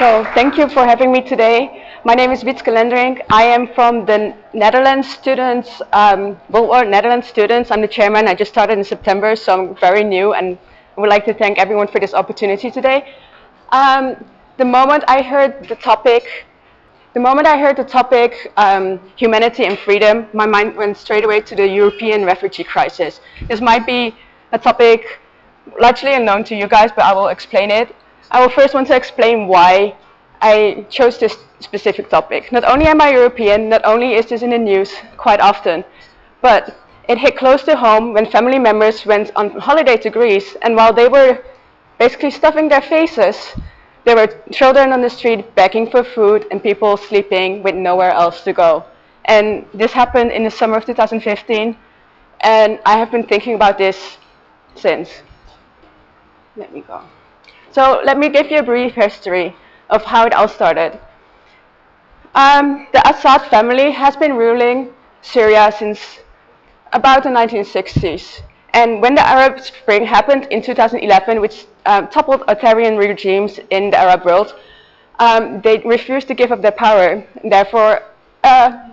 So thank you for having me today. My name is Wietske Lenderink. I am from the Netherlands students, Netherlands students. I'm the chairman. I just started in September, so I'm very new, and I would like to thank everyone for this opportunity today. The moment I heard the topic, humanity and freedom, my mind went straight away to the European refugee crisis. This might be a topic largely unknown to you guys, but I will explain it. I will first want to explain why I chose this specific topic. Not only am I European, not only is this in the news quite often, but it hit close to home when family members went on holiday to Greece, and while they were basically stuffing their faces, there were children on the street begging for food and people sleeping with nowhere else to go. And this happened in the summer of 2015, and I have been thinking about this since. Let me go. So let me give you a brief history of how it all started. The Assad family has been ruling Syria since about the 1960s. And when the Arab Spring happened in 2011, which toppled authoritarian regimes in the Arab world, they refused to give up their power. Therefore, a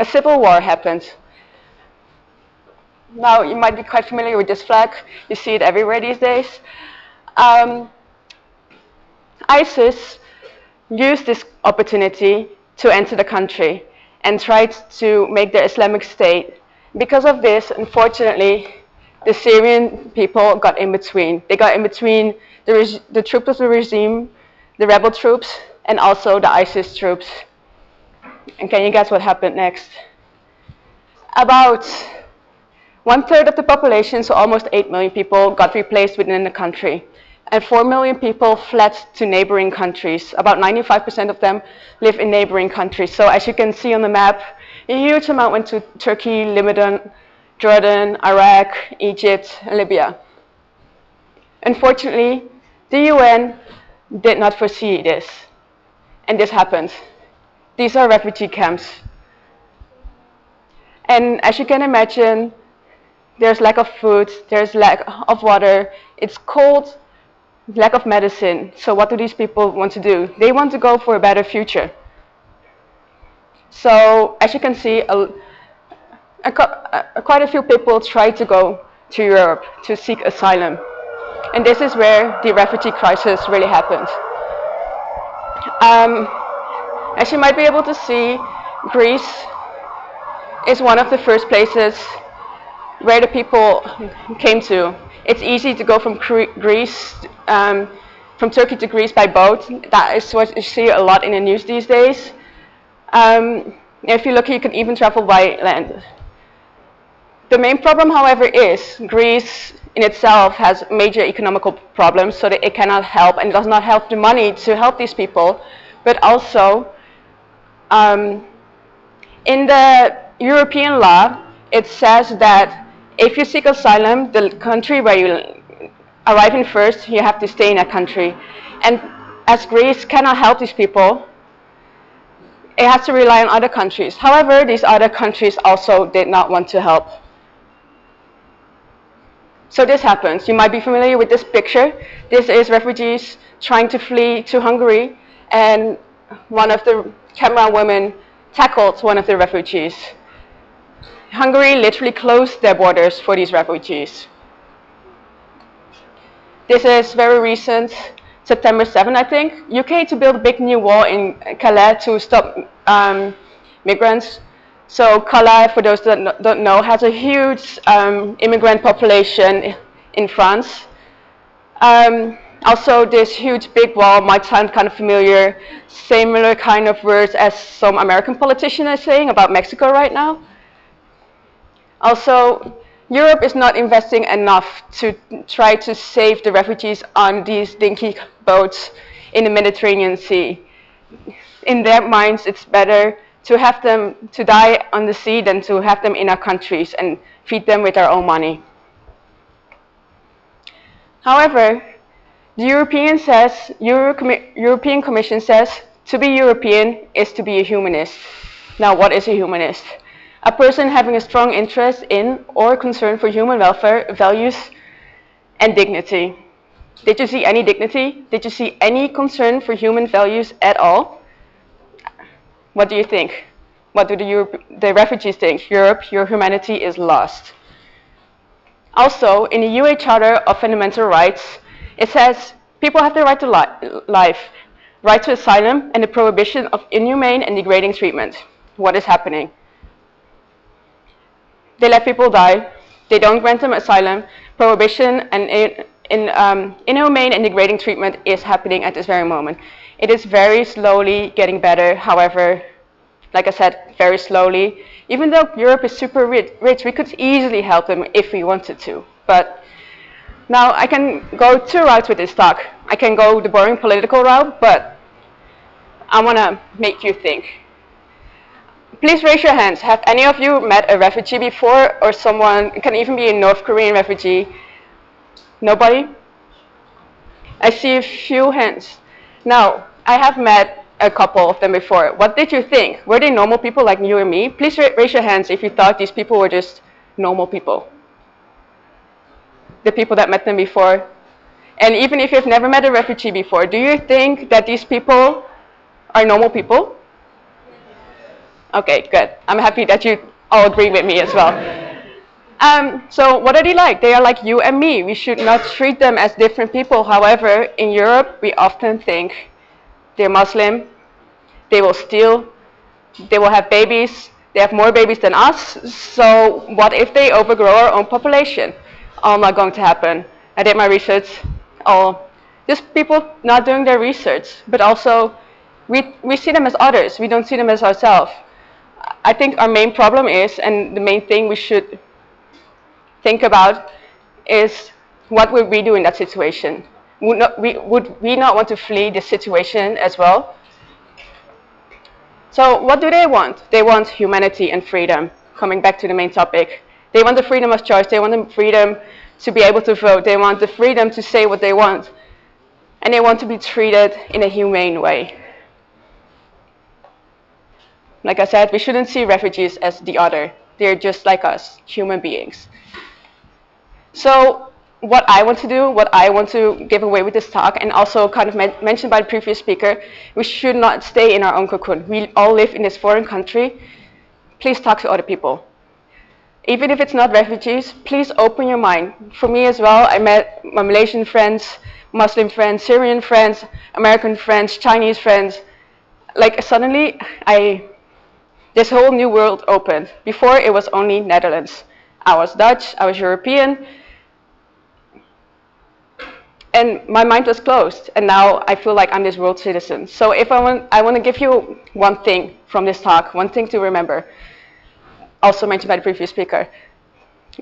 civil war happened. Now, you might be quite familiar with this flag. You see it everywhere these days. ISIS used this opportunity to enter the country and tried to make their Islamic State. Because of this, unfortunately, the Syrian people got in between. They got in between the troops of the regime, the rebel troops, and also the ISIS troops. And can you guess what happened next? About 1/3 of the population, so almost 8 million people, got replaced within the country. And 4 million people fled to neighboring countries. About 95% of them live in neighboring countries. So as you can see on the map, a huge amount went to Turkey, Lebanon, Jordan, Iraq, Egypt, and Libya. Unfortunately, the UN did not foresee this. And this happened. These are refugee camps. And as you can imagine, there's lack of food, there's lack of water, it's cold, lack of medicine. So what do these people want to do? They want to go for a better future. So as you can see, quite a few people try to go to Europe to seek asylum. And this is where the refugee crisis really happened. As you might be able to see, Greece is one of the first places where the people came to. It's easy to go from from Turkey to Greece by boat. That is what you see a lot in the news these days. If you're lucky, you can even travel by land. The main problem, however, is Greece in itself has major economical problems, so that it cannot help and does not have the money to help these people. But also, in the European law, it says that if you seek asylum, the country where you arrive in first, you have to stay in that country. And as Greece cannot help these people, it has to rely on other countries. However, these other countries also did not want to help. So this happens. You might be familiar with this picture. This is refugees trying to flee to Hungary, and one of the camera women tackled one of the refugees. Hungary literally closed their borders for these refugees. This is very recent, September 7, I think. UK to build a big new wall in Calais to stop migrants. So Calais, for those that don't know, has a huge immigrant population in France. Also, this huge big wall might sound kind of familiar, similar kind of words as some American politician is saying about Mexico right now. Also, Europe is not investing enough to try to save the refugees on these dinky boats in the Mediterranean Sea. In their minds, it's better to have them to die on the sea than to have them in our countries and feed them with our own money. However, the European Commission says to be European is to be a humanist. Now, what is a humanist? A person having a strong interest in or concern for human welfare, values, and dignity. Did you see any dignity? Did you see any concern for human values at all? What do you think? What do the refugees think? Europe, your humanity is lost. Also, in the UN Charter of Fundamental Rights, it says people have the right to life, right to asylum, and the prohibition of inhumane and degrading treatment. What is happening? They let people die. They don't grant them asylum. Prohibition and inhumane and degrading treatment is happening at this very moment. It is very slowly getting better. However, like I said, very slowly. Even though Europe is super rich, we could easily help them if we wanted to. But now I can go two routes with this talk. I can go the boring political route, but I want to make you think. Please raise your hands. Have any of you met a refugee before, or someone, it can even be a North Korean refugee? Nobody? I see a few hands. Now, I have met a couple of them before. What did you think? Were they normal people like you and me? Please raise your hands if you thought these people were just normal people. The people that met them before. And even if you've never met a refugee before, do you think that these people are normal people? Okay, good. I'm happy that you all agree with me as well. So what are they like? They are like you and me. We should not treat them as different people. However, in Europe, we often think they're Muslim, they will steal, they will have babies, they have more babies than us. So what if they overgrow our own population? Oh, not going to happen. I did my research. Oh, just people not doing their research. But also, we see them as others. We don't see them as ourselves. I think our main problem is, and the main thing we should think about is, what would we do in that situation? Would we not want to flee this situation as well? So what do they want? They want humanity and freedom. Coming back to the main topic. They want the freedom of choice. They want the freedom to be able to vote. They want the freedom to say what they want. And they want to be treated in a humane way. Like I said, we shouldn't see refugees as the other. They're just like us, human beings. So what I want to do, what I want to give away with this talk, and also kind of mentioned by the previous speaker, we should not stay in our own cocoon. We all live in this foreign country. Please talk to other people. Even if it's not refugees, please open your mind. For me as well, I met my Malaysian friends, Muslim friends, Syrian friends, American friends, Chinese friends. Like suddenly, this whole new world opened. Before it was only Netherlands. I was Dutch, I was European, and my mind was closed, and now I feel like I'm this world citizen. So if I want to give you one thing from this talk, one thing to remember, also mentioned by the previous speaker.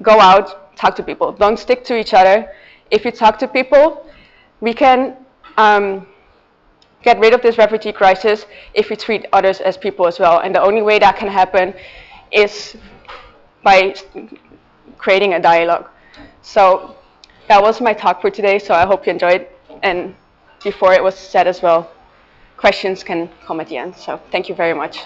Go out, talk to people. Don't stick to each other. If you talk to people, we can get rid of this refugee crisis if we treat others as people as well. And the only way that can happen is by creating a dialogue. So that was my talk for today, so I hope you enjoyed. And before it was said as well, questions can come at the end. So thank you very much.